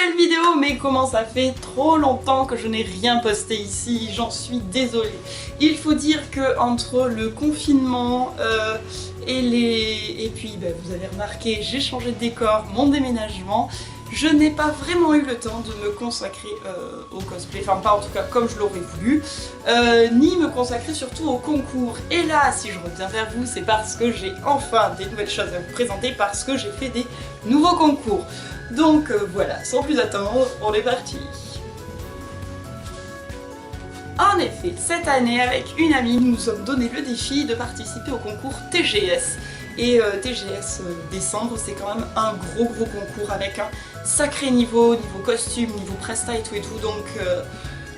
nouvelle vidéo, mais comment ça fait trop longtemps que je n'ai rien posté ici, j'en suis désolée. Il faut dire que entre le confinement et puis vous avez remarqué, j'ai changé de décor, mon déménagement, je n'ai pas vraiment eu le temps de me consacrer au cosplay, enfin pas en tout cas comme je l'aurais voulu, ni me consacrer surtout au concours. Et là, si je reviens vers vous, c'est parce que j'ai enfin des nouvelles choses à vous présenter, parce que j'ai fait des nouveaux concours. Donc voilà, sans plus attendre, on est parti. En effet, cette année, avec une amie, nous nous sommes donné le défi de participer au concours TGS. Et TGS décembre, c'est quand même un gros concours avec un sacré niveau costume, niveau presta et tout. Donc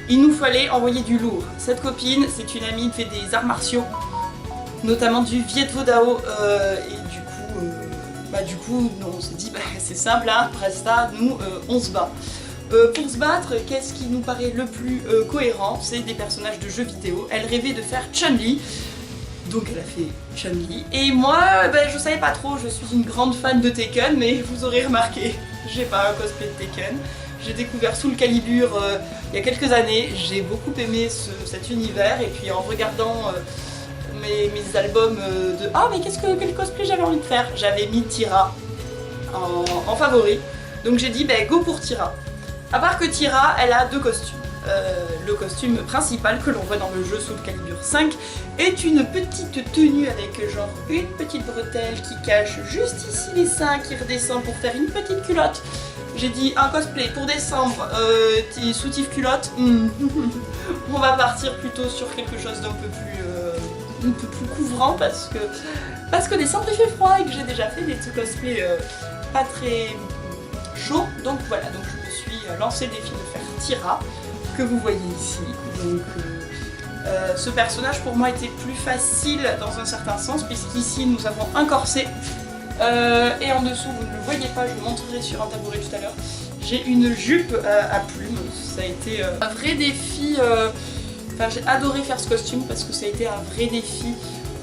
il nous fallait envoyer du lourd. Cette copine, c'est une amie qui fait des arts martiaux, notamment du Viet Vo Dao, et du coup, on s'est dit, c'est simple, hein, presta, nous, on se bat. Pour se battre, qu'est-ce qui nous paraît le plus cohérent? C'est des personnages de jeux vidéo. Elle rêvait de faire Chun-Li, donc elle a fait Chun-Li. Et moi, je savais pas trop, je suis une grande fan de Tekken, mais vous aurez remarqué, j'ai pas un cosplay de Tekken. J'ai découvert Soul Calibur il y a quelques années, j'ai beaucoup aimé cet univers, et puis en regardant mes albums de ah mais quel cosplay j'avais envie de faire, j'avais mis Tira en favori, donc j'ai dit go pour Tira. À part que Tira, elle a deux costumes. Le costume principal que l'on voit dans le jeu Soul Calibur 5 est une petite tenue avec genre une petite bretelle qui cache juste ici les seins, qui redescend pour faire une petite culotte. J'ai dit un cosplay pour décembre, soutif culotte, on va partir plutôt sur quelque chose d'un peu plus couvrant parce que décembre il fait froid et que j'ai déjà fait des cosplays pas très chauds. Donc voilà, donc je me suis lancé le défi de faire Tira, que vous voyez ici. Donc ce personnage pour moi était plus facile dans un certain sens, puisqu'ici nous avons un corset et en dessous, vous ne le voyez pas, je vous montrerai sur un tabouret tout à l'heure, j'ai une jupe à plumes. Ça a été un vrai défi, j'ai adoré faire ce costume parce que ça a été un vrai défi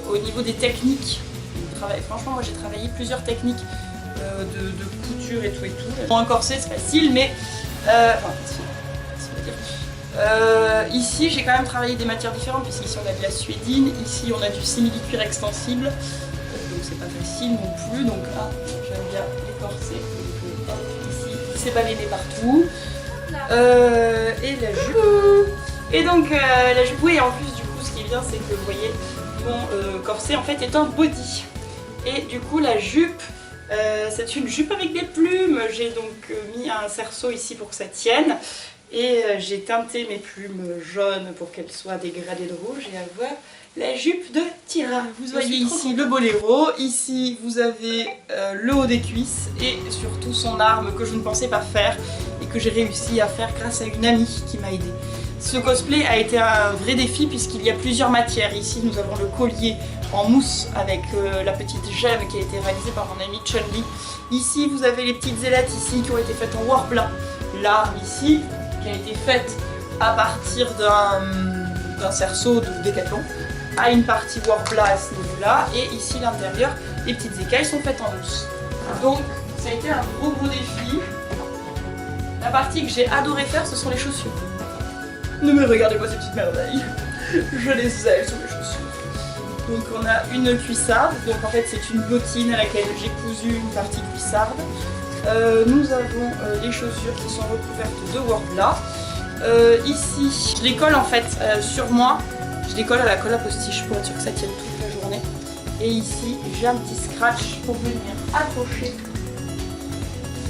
au niveau des techniques. Franchement, moi j'ai travaillé plusieurs techniques de couture et tout. Pour un corset c'est facile, mais ici j'ai quand même travaillé des matières différentes, puisqu'ici on a de la suédine, ici on a du simili-cuir extensible, donc c'est pas facile non plus. Donc là j'aime bien les corsets, donc ici c'est balayé partout, et la jupe. Et donc la jupe, oui, en plus du coup ce qui est bien c'est que vous voyez mon corset en fait est un body, et du coup la jupe c'est une jupe avec des plumes. J'ai donc mis un cerceau ici pour que ça tienne, et j'ai teinté mes plumes jaunes pour qu'elles soient dégradées de rouge et avoir la jupe de Tira. Vous voyez ici le boléro, ici vous avez le haut des cuisses et surtout son arme que je ne pensais pas faire et que j'ai réussi à faire grâce à une amie qui m'a aidée. Ce cosplay a été un vrai défi puisqu'il y a plusieurs matières. Ici nous avons le collier en mousse avec la petite gemme qui a été réalisée par mon amie Chun-Li. Ici vous avez les petites ailettes ici qui ont été faites en Warbla. L'arme ici qui a été faite à partir d'un cerceau de Décathlon, a une partie Warbla à ce niveau-là, et ici l'intérieur, les petites écailles sont faites en mousse. Donc ça a été un gros défi. La partie que j'ai adoré faire, ce sont les chaussures. Ne me regardez pas ces petites merveilles, je les aime sur les chaussures. Donc on a une cuissarde, donc en fait c'est une bottine à laquelle j'ai cousu une partie cuissarde. Nous avons les chaussures qui sont recouvertes de Warbla. Ici, je les colle en fait sur moi, je les colle à la colle à postiche pour être sûr que ça tienne toute la journée. Et ici, j'ai un petit scratch pour venir accrocher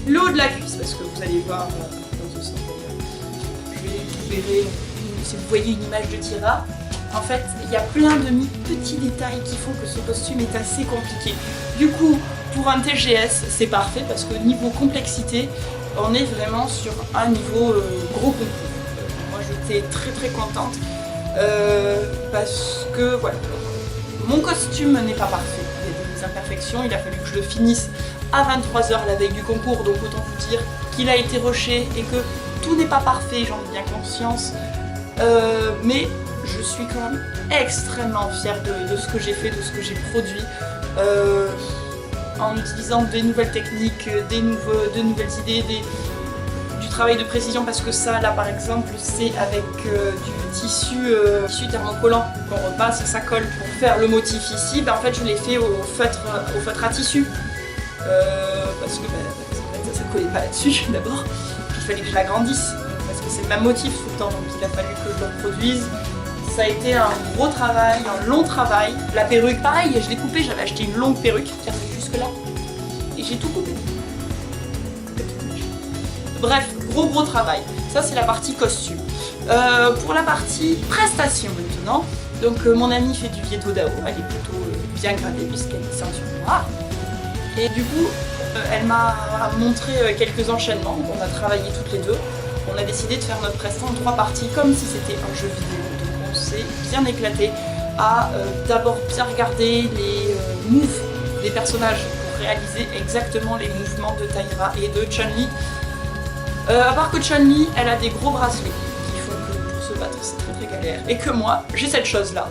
le haut de la cuisse, parce que vous allez voir dans ce sens. Vous verrez, si vous voyez une image de Tira, en fait, il y a plein de petits détails qui font que ce costume est assez compliqué. Du coup, pour un TGS, c'est parfait parce que niveau complexité, on est vraiment sur un niveau gros concours. Moi, j'étais très contente parce que voilà, mon costume n'est pas parfait. Il y a des imperfections, il a fallu que je le finisse à 23 h la veille du concours, donc autant vous dire qu'il a été rushé et que tout n'est pas parfait, j'en ai bien conscience. Mais je suis quand même extrêmement fière de ce que j'ai fait, de ce que j'ai produit, en utilisant des nouvelles techniques, de nouvelles idées, du travail de précision parce que ça, là par exemple, c'est avec du tissu thermocollant qu'on repasse et ça colle. Pour faire le motif ici, en fait je l'ai fait au feutre à tissu. Parce que ça collait pas là-dessus d'abord. Il fallait que je l'agrandisse parce que c'est le même motif tout le temps, donc il a fallu que je le reproduise. Ça a été un gros travail, un long travail. La perruque, pareil, je l'ai coupée, j'avais acheté une longue perruque qui arrive jusque là. Et j'ai tout coupé. Bref, gros travail. Ça c'est la partie costume. Pour la partie prestation maintenant, donc mon amie fait du Vieto Dao, elle est plutôt bien gradée puisqu'elle est ceinture noire. Et du coup, elle m'a montré quelques enchaînements, on a travaillé toutes les deux. On a décidé de faire notre prestation en 3 parties comme si c'était un jeu vidéo. Donc on s'est bien éclaté à d'abord bien regarder les moves des personnages pour réaliser exactement les mouvements de Taira et de Chun-Li. À part que Chun-Li, elle a des gros bracelets qui font que pour se battre c'est très galère. Et que moi, j'ai cette chose là,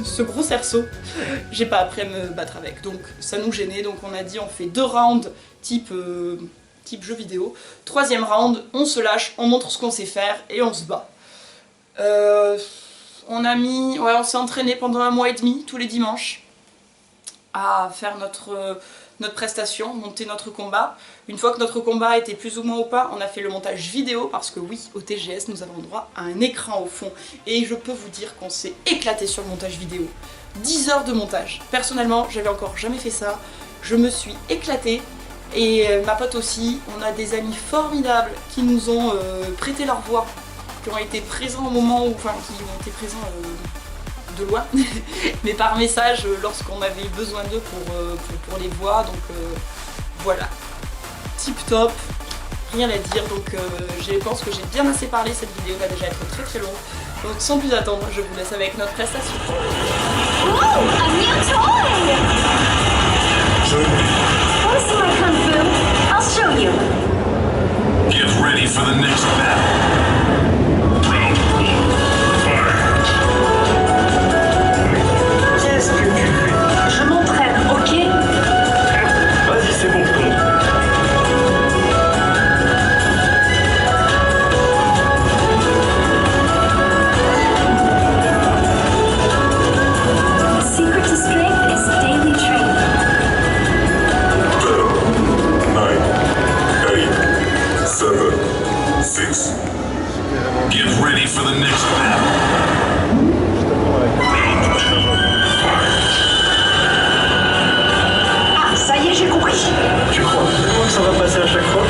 ce gros cerceau, j'ai pas appris à me battre avec. Donc ça nous gênait, donc on a dit on fait 2 rounds type jeu vidéo. 3e round, on se lâche, on montre ce qu'on sait faire et on se bat. On s'est entraîné pendant 1 mois et demi, tous les dimanches, à faire notre prestation, monter notre combat. Une fois que notre combat était plus ou moins au pas, on a fait le montage vidéo parce que oui, au TGS, nous avons droit à un écran au fond. Et je peux vous dire qu'on s'est éclaté sur le montage vidéo. 10 heures de montage. Personnellement, j'avais encore jamais fait ça. Je me suis éclatée. Et ma pote aussi, on a des amis formidables qui nous ont prêté leur voix, qui ont été présents au moment où, enfin qui ont été présents de loin, mais par message lorsqu'on avait besoin d'eux pour les voix, donc voilà. Tip top, rien à dire, donc je pense que j'ai bien assez parlé, cette vidéo va déjà être très longue, donc sans plus attendre, je vous laisse avec notre prestation. Whoa, a new toy! Want to see my kung fu? I'll show you. Get ready for the next battle. Round 1, fight. Qu'est-ce que tu fais? Je m'entraîne, ok? Vas-y, c'est bon, je te montre. The secret to strength is daily training. 9, 8, 7, 6. Get ready for the next battle. Round 2, fight. Ah, ça y est, j'ai compris. Tu crois vraiment que ça va passer à chaque fois?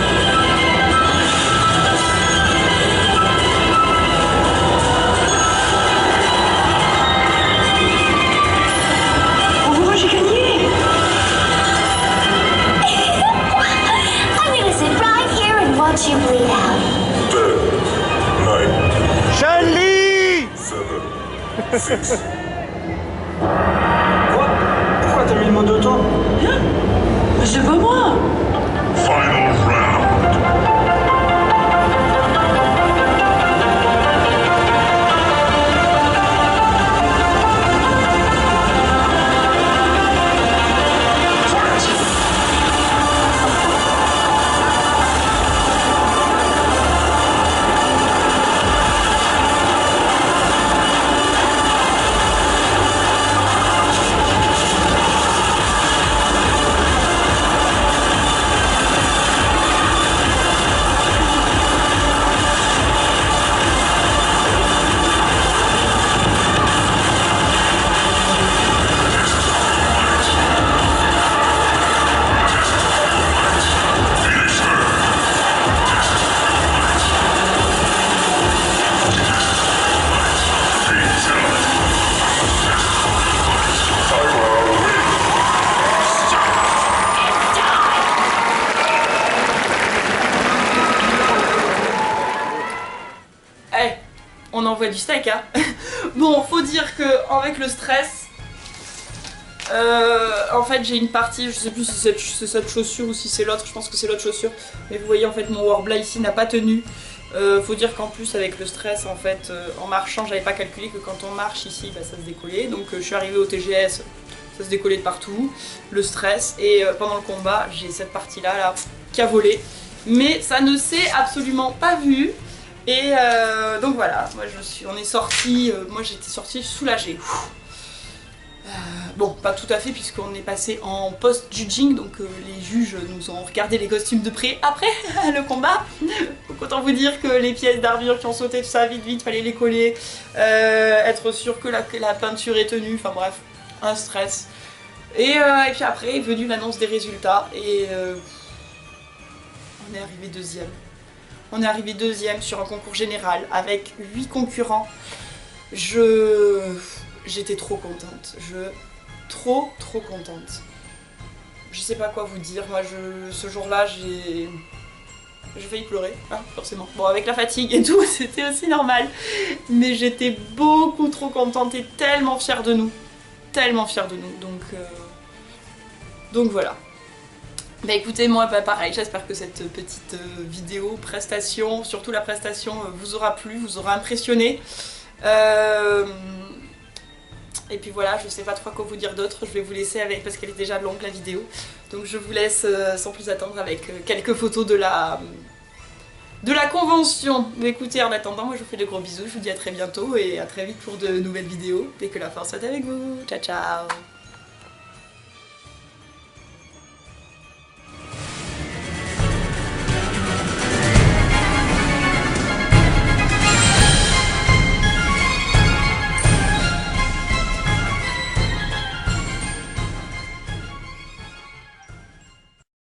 Oh, j'ai gagné! I'm gonna sit right here and watch you bleed out. 10, 9, Chun-Li! 7, 6. Quoi? Pourquoi t'as mis le mot d'auto? Mais c'est pas moi! Final round. On envoie du steak, hein. Bon, faut dire que avec le stress, en fait j'ai une partie, je sais plus si c'est cette chaussure ou si c'est l'autre, je pense que c'est l'autre chaussure, mais vous voyez en fait mon warbler ici n'a pas tenu. Faut dire qu'en plus avec le stress, en fait, en marchant, j'avais pas calculé que quand on marche ici, ça se décollait, donc je suis arrivée au TGS, ça se décollait de partout, le stress, et pendant le combat, j'ai cette partie là qui a volé. Mais ça ne s'est absolument pas vu. Et donc voilà, moi on est sorti, moi j'étais sortie soulagée. Bon, pas tout à fait puisqu'on est passé en post-judging, donc les juges nous ont regardé les costumes de près après le combat. Donc autant vous dire que les pièces d'armure qui ont sauté, tout ça, vite, fallait les coller, être sûr que la peinture est tenue, enfin bref, un stress. Et puis après est venue l'annonce des résultats et on est arrivé deuxième. On est arrivé deuxième sur un concours général avec 8 concurrents. J'étais trop contente. Trop contente. Je sais pas quoi vous dire. Moi, ce jour-là, j'ai failli pleurer, hein, forcément. Bon, avec la fatigue et tout, c'était aussi normal. Mais j'étais beaucoup trop contente et tellement fière de nous. Tellement fière de nous. Donc voilà. Bah écoutez, moi pareil, j'espère que cette petite vidéo, prestation, surtout la prestation, vous aura plu, vous aura impressionné. Et puis voilà, je sais pas trop quoi vous dire d'autre, je vais vous laisser avec, parce qu'elle est déjà longue la vidéo. Donc je vous laisse sans plus attendre avec quelques photos de la convention. Mais écoutez, en attendant, moi je vous fais de gros bisous, je vous dis à très bientôt et à très vite pour de nouvelles vidéos. Et que la force soit avec vous. Ciao ciao.